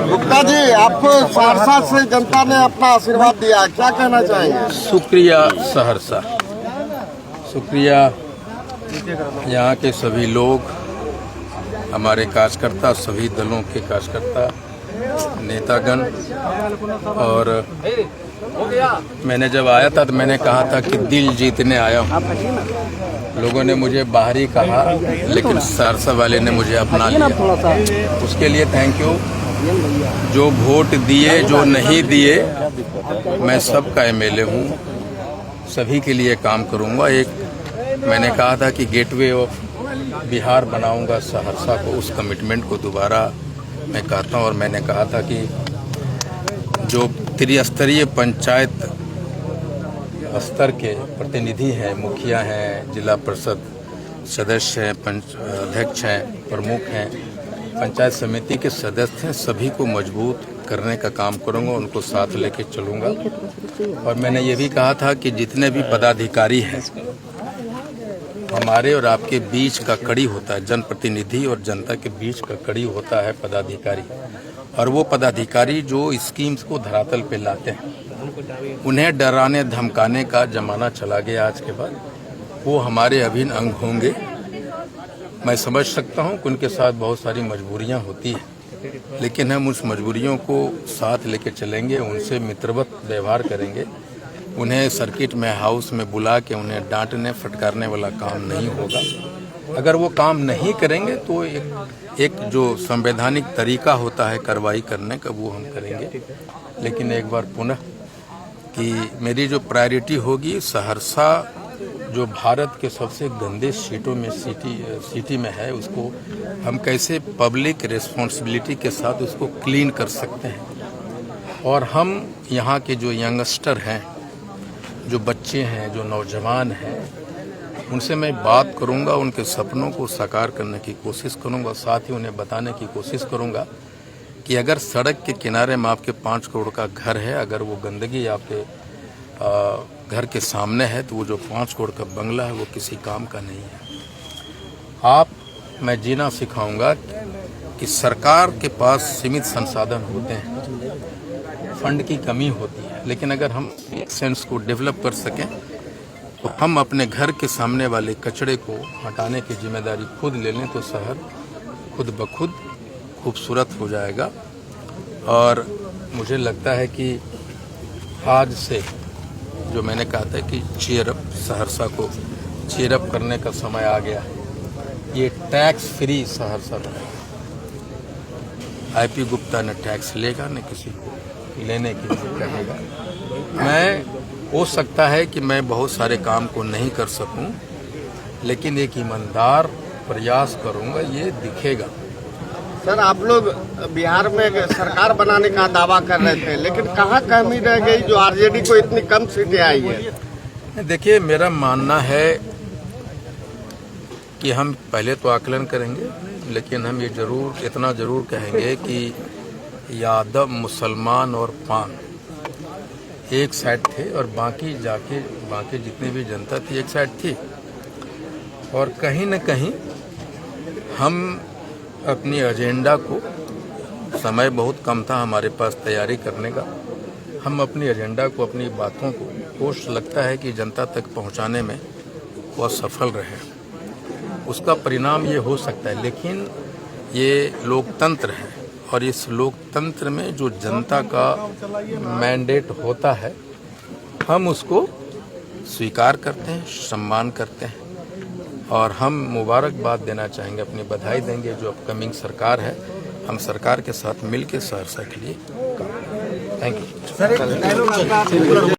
गुप्ता जी, आपको सहरसा से जनता ने अपना आशीर्वाद दिया, क्या कहना चाहेंगे? शुक्रिया सहरसा, शुक्रिया यहाँ के सभी लोग, हमारे कार्यकर्ता, सभी दलों के कार्यकर्ता, नेतागण। और मैंने जब आया था तो मैंने कहा था कि दिल जीतने आया हूँ। लोगों ने मुझे बाहरी कहा, लेकिन सहरसा वाले ने मुझे अपना लिया। उसके लिए थैंक यू। जो वोट दिए, जो नहीं दिए, मैं सबका एमएलए हूँ, सभी के लिए काम करूँगा। एक मैंने कहा था कि गेटवे ऑफ बिहार बनाऊँगा सहरसा को, उस कमिटमेंट को दोबारा मैं कहता हूँ। और मैंने कहा था कि जो त्रिस्तरीय पंचायत स्तर के प्रतिनिधि हैं, मुखिया हैं, जिला परिषद सदस्य हैं, अध्यक्ष हैं, प्रमुख हैं, पंचायत समिति के सदस्य हैं, सभी को मजबूत करने का काम करूंगा, उनको साथ लेके चलूंगा। और मैंने ये भी कहा था कि जितने भी पदाधिकारी हैं, हमारे और आपके बीच का कड़ी होता है, जनप्रतिनिधि और जनता के बीच का कड़ी होता है पदाधिकारी। और वो पदाधिकारी जो स्कीम्स को धरातल पे लाते हैं, उन्हें डराने धमकाने का जमाना चला गया आज के बाद। वो हमारे अभिन्न अंग होंगे। मैं समझ सकता हूँ कि उनके साथ बहुत सारी मजबूरियाँ होती हैं, लेकिन हम उस मजबूरियों को साथ लेके चलेंगे, उनसे मित्रवत व्यवहार करेंगे। उन्हें सर्किट में हाउस में बुला के उन्हें डांटने फटकारने वाला काम नहीं होगा। अगर वो काम नहीं करेंगे तो एक जो संवैधानिक तरीका होता है कार्रवाई करने का, वो हम करेंगे। लेकिन एक बार पुनः कि मेरी जो प्रायोरिटी होगी, सहरसा जो भारत के सबसे गंदे सीटों में सिटी में है, उसको हम कैसे पब्लिक रिस्पॉन्सिबिलिटी के साथ उसको क्लीन कर सकते हैं। और हम यहाँ के जो यंगस्टर हैं, जो बच्चे हैं, जो नौजवान हैं, उनसे मैं बात करूंगा, उनके सपनों को साकार करने की कोशिश करूंगा। साथ ही उन्हें बताने की कोशिश करूंगा कि अगर सड़क के किनारे में आपके 5 करोड़ का घर है, अगर वो गंदगी आपके घर के सामने है, तो वो जो 5 करोड़ का बंगला है वो किसी काम का नहीं है। मैं जीना सिखाऊंगा कि सरकार के पास सीमित संसाधन होते हैं, फंड की कमी होती है, लेकिन अगर हम एक सेंस को डेवलप कर सकें तो हम अपने घर के सामने वाले कचरे को हटाने की जिम्मेदारी खुद ले लें तो शहर खुद ब खुद खूबसूरत हो जाएगा। और मुझे लगता है कि आज से जो मैंने कहा था कि चीयर अप, सहरसा को चीयर अप करने का समय आ गया है। ये टैक्स फ्री सहरसा बनेगा। आईपी गुप्ता न टैक्स लेगा, न किसी को लेने के लिए कहेगा। हो सकता है कि मैं बहुत सारे काम को नहीं कर सकूं, लेकिन एक ईमानदार प्रयास करूंगा, ये दिखेगा। सर, आप लोग बिहार में सरकार बनाने का दावा कर रहे थे, लेकिन कहाँ कमी रह गई जो आरजेडी को इतनी कम सीटें आई है? देखिए, मेरा मानना है कि हम पहले तो आकलन करेंगे, लेकिन हम ये इतना जरूर कहेंगे कि यादव, मुसलमान और पान एक साइड थे और बाकी जितनी भी जनता थी एक साइड थी। और कहीं न कहीं हम अपनी एजेंडा को, समय बहुत कम था हमारे पास तैयारी करने का, हम अपनी एजेंडा को, अपनी बातों को लगता है कि जनता तक पहुंचाने में वो सफल रहे। उसका परिणाम ये हो सकता है, लेकिन ये लोकतंत्र है और इस लोकतंत्र में जो जनता का मैंडेट होता है, हम उसको स्वीकार करते हैं, सम्मान करते हैं। और हम मुबारकबाद देना चाहेंगे, अपनी बधाई देंगे जो अपकमिंग सरकार है। हम सरकार के साथ मिलकर सहरसा के लिए काम करेंगे। Thank you.